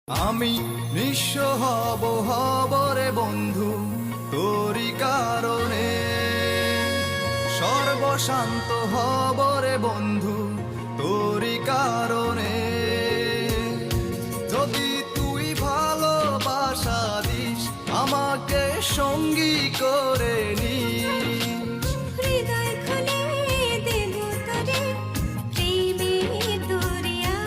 আমি নিঃস্ব হব রে বন্ধু তোরি কারণে, সর্বশান্ত হব রে বন্ধু তোরি কারণে। যদি তুই ভালোবাসা দিস আমাকে সঙ্গী করে নিস, হৃদয় খুলে দেব তোরে প্রেমের দরিয়া।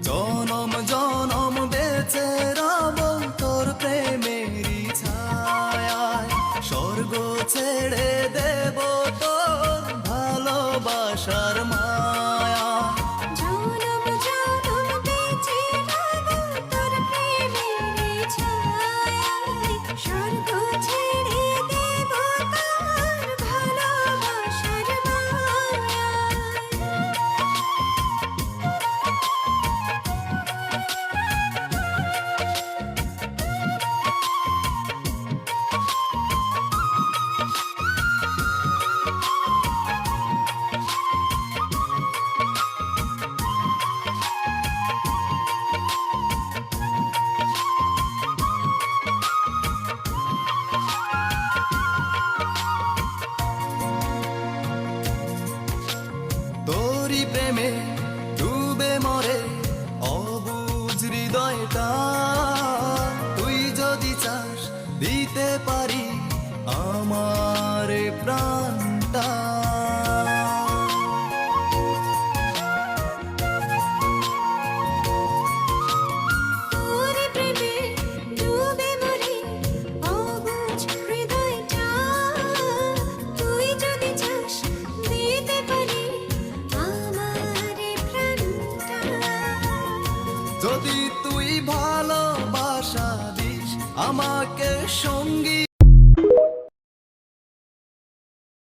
জনম জনম বেঁচে রব তোর প্রেমেরই ছায়ায়, স্বর্গ ছেড়ে দেব তোর ভালোবাসার মায়া। জনম জনম বেঁচে রব তোর প্রেমের ছায়ায়, স্বর্গ ছেড়ে দেব তোর ভালোবাসার মায়ায়। তোরি প্রেমে ডুবে মরে অবুঝ হৃদয়টা, তুই যদি চাস দিতে পারি আমার প্রাণটা। তোর প্রেমে ডুবে মরে অবুঝ হৃদয়টা, তুই যদি চাস দিতে পারি আমার প্রাণটা। যদি তুই ভালোবাসা দিস আমাকে সঙ্গী